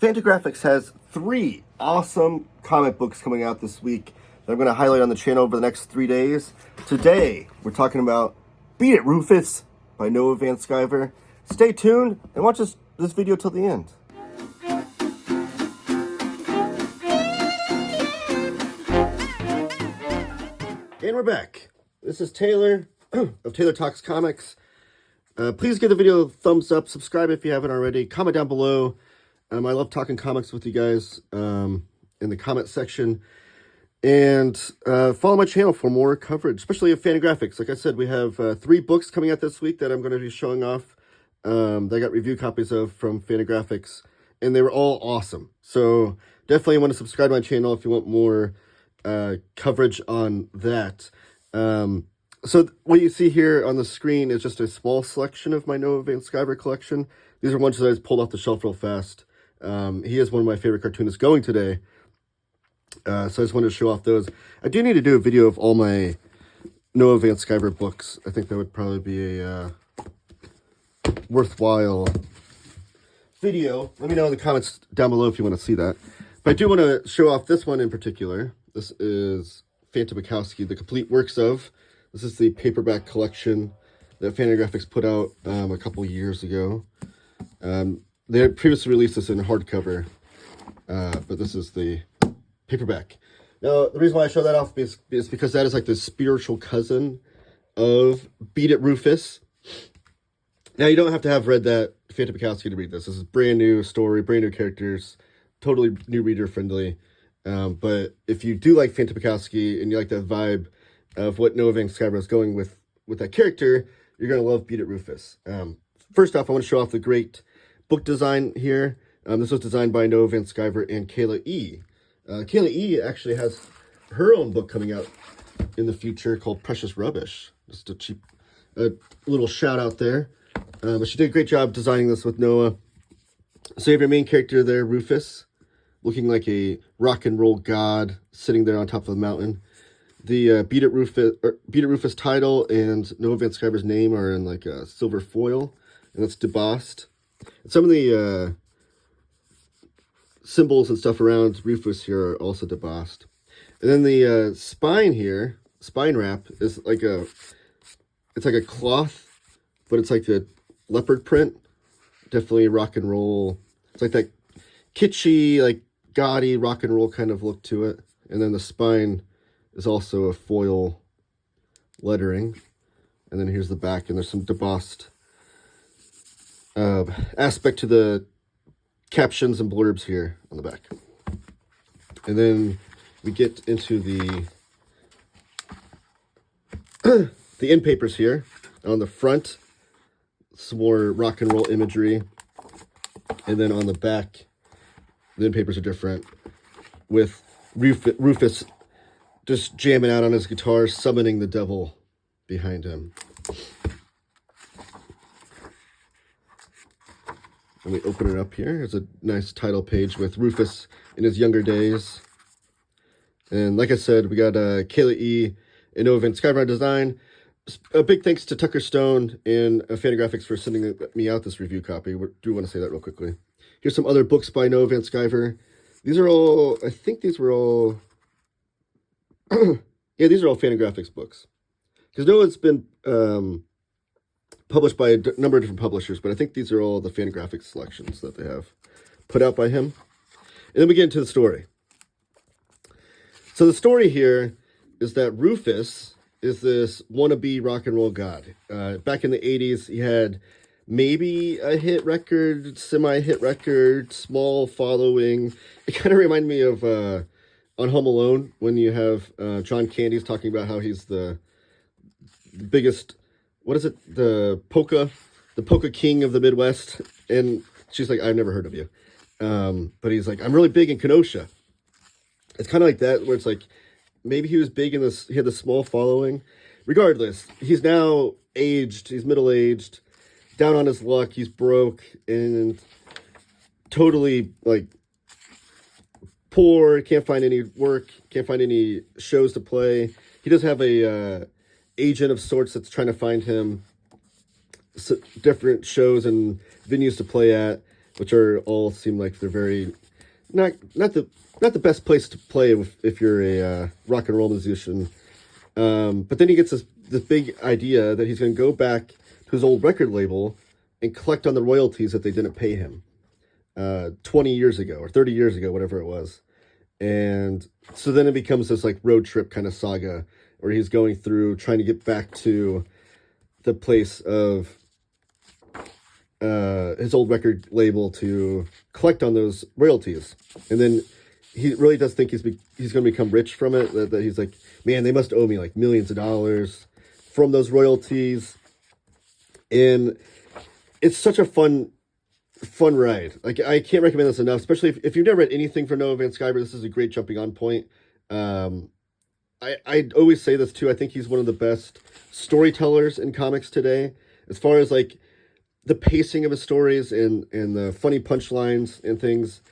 Fantagraphics has 3 awesome comic books coming out this week that I'm going to highlight on the channel over the next 3 days. Today, we're talking about Beat It, Rufus by Noah Van Sciver. Stay tuned and watch this video till the end. And we're back. This is Taylor of Taylor Talks Comics. Please give the video a thumbs up, subscribe if you haven't already, comment down below. I love talking comics with you guys in the comment section. And follow my channel for more coverage, especially of Fantagraphics. Like I said, we have 3 books coming out this week that I'm going to be showing off. That I got review copies of from Fantagraphics, and they were all awesome. So definitely want to subscribe to my channel if you want more coverage on that. So what you see here on the screen is just a small selection of my Noah Van Sciver collection. These are ones that I just pulled off the shelf real fast. He is one of my favorite cartoonists going today. So I just wanted to show off those. I do need to do a video of all my Noah Van Sciver books. I think that would probably be a worthwhile video. Let me know in the comments down below if you want to see that. But I do want to show off this one in particular. This is Fante Bukowski, The Complete Works Of. This is the paperback collection that Fantagraphics put out a couple years ago. They had previously released this in hardcover, but this is the paperback. Now, the reason why I show that off is because that is like the spiritual cousin of Beat It, Rufus. Now, you don't have to have read that Fante Bukowski to read this. This is brand new story, brand new characters, totally new reader friendly. But if you do like Fante Bukowski and you like that vibe of what Noah Van Sciver is going with that character, you're going to love Beat It, Rufus. First off, I want to show off the great book design here. This was designed by Noah Van Sciver and Kayla E. Kayla E actually has her own book coming out in the future called Precious Rubbish. Just a little shout out there. But she did a great job designing this with Noah. So you have your main character there, Rufus, looking like a rock and roll god sitting there on top of the mountain. The Beat It Rufus title and Noah Van Sciver's name are in like a silver foil, and it's debossed. And some of the symbols and stuff around Rufus here are also debossed. And then the spine here, spine wrap, is like it's like a cloth, but it's like the leopard print. Definitely rock and roll. It's like that kitschy, like gaudy rock and roll kind of look to it. And then the spine is also a foil lettering. And then here's the back, and there's some debossed aspect to the captions and blurbs here on the back. And then we get into the the end papers here. On the front, some more rock and roll imagery. And then on the back, the end papers are different, with Rufus just jamming out on his guitar, summoning the devil behind him. And we open it up here. There's a nice title page with Rufus in his younger days. And like I said, we got Kayla E. and Noah Van Sciver on design. A big thanks to Tucker Stone and Fantagraphics for sending me out this review copy. We do want to say that real quickly. Here's some other books by Noah Van Sciver. These are all, I think these were all, yeah, these are all Fantagraphics books. Because Noah's been published by a number of different publishers, but I think these are all the Fantagraphics selections that they have put out by him. And then we get into the story. So the story here is that Rufus is this wannabe rock and roll god. Back in the 80s, he had maybe a hit record, semi-hit record, small following. It kind of reminded me of on Home Alone, when you have John Candy's talking about how he's the biggest, what is it, the polka king of the Midwest. And she's like, I've never heard of you. But he's like, I'm really big in Kenosha. It's kind of like that, where it's like, maybe he was big in this, he had this small following. Regardless, he's now aged, he's middle-aged, down on his luck, he's broke, and totally, like, poor, can't find any work, can't find any shows to play. He does have a agent of sorts that's trying to find him different shows and venues to play at. which are all seem like they're very not the best place to play if you're a rock and roll musician. But then he gets this big idea that he's going to go back to his old record label and collect on the royalties that they didn't pay him 20 years ago or 30 years ago, whatever it was. And so then it becomes this like road trip kind of saga where he's going through trying to get back to the place of his old record label to collect on those royalties. And then he really does think he's going to become rich from it, that he's like, man, they must owe me like millions of dollars from those royalties. And it's such a fun ride. Like, I can't recommend this enough, especially if you've never read anything from Noah Van Sciver. This is a great jumping on point. I always say this too. I think he's one of the best storytellers in comics today, as far as like the pacing of his stories and the funny punchlines and things.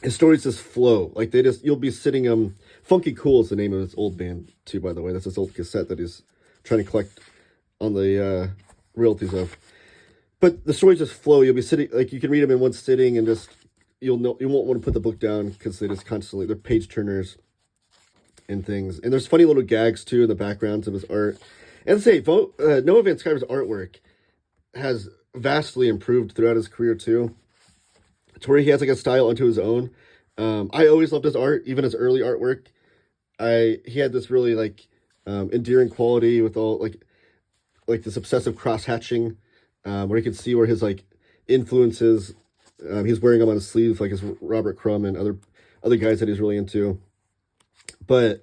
His stories just flow. Like, you'll be sitting, Funky Cool is the name of his old band too, by the way. That's his old cassette that he's trying to collect on the royalties of. But the stories just flow. You'll be sitting, like, you can read them in one sitting and just, you won't want to put the book down because they just constantly, they're page turners and things. And there's funny little gags too in the backgrounds of his art. And to say, Noah Van Sciver's artwork has vastly improved throughout his career too, to where he has like a style unto his own. I always loved his art, even his early artwork. He had this really like endearing quality with all like this obsessive cross hatching, where you could see where his like influences. He's wearing them on his sleeve, like his Robert Crumb and other guys that he's really into. But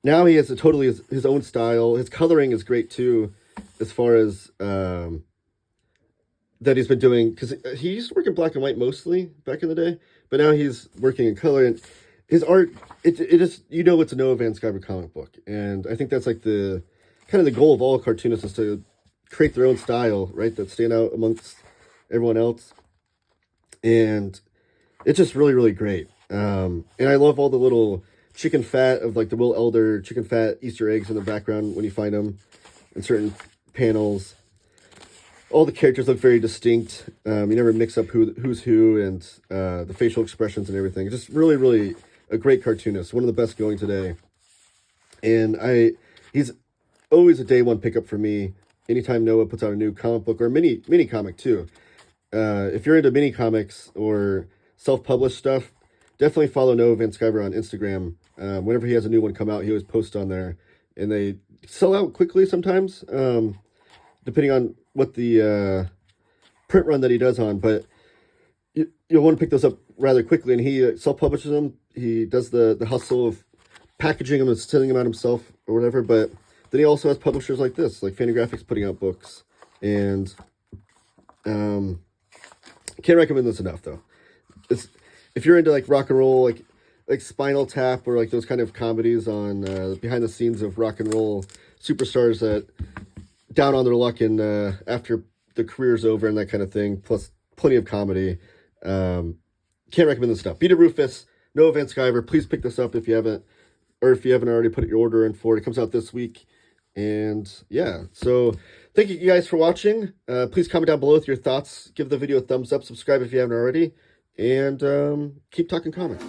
now he has his own style. His coloring is great too, as far as that he's been doing, because he used to work in black and white mostly back in the day, but now he's working in color. And his art, it is, it's a Noah Van Sciver comic book, and I think that's like the kind of the goal of all cartoonists, is to create their own style, right, that stand out amongst everyone else. And it's just really, really great. And I love all the little chicken fat of like the Will Elder chicken fat Easter eggs in the background when you find them in certain panels. All the characters look very distinct. You never mix up who's who, and the facial expressions and everything. Just really, really a great cartoonist. One of the best going today. And he's always a day one pickup for me. Anytime Noah puts out a new comic book, or mini comic too. If you're into mini comics or self-published stuff, definitely follow Noah Van Sciver on Instagram. Whenever he has a new one come out, he always posts on there. And they sell out quickly sometimes, depending on what the print run that he does on. But you'll want to pick those up rather quickly. And he self-publishes them. He does the hustle of packaging them and sending them out himself or whatever. But then he also has publishers like this, like Fantagraphics, putting out books. And can't recommend this enough, though. If you're into like rock and roll, like Spinal Tap, or like those kind of comedies on behind the scenes of rock and roll superstars that down on their luck and after the career's over and that kind of thing, plus plenty of comedy, can't recommend this stuff. Beat a Rufus, Noah Van Sciver. Please pick this up if you haven't already put your order in for it. It comes out this week. And yeah, so thank you guys for watching. Please comment down below with your thoughts. Give the video a thumbs up. Subscribe if you haven't already. And keep talking comics.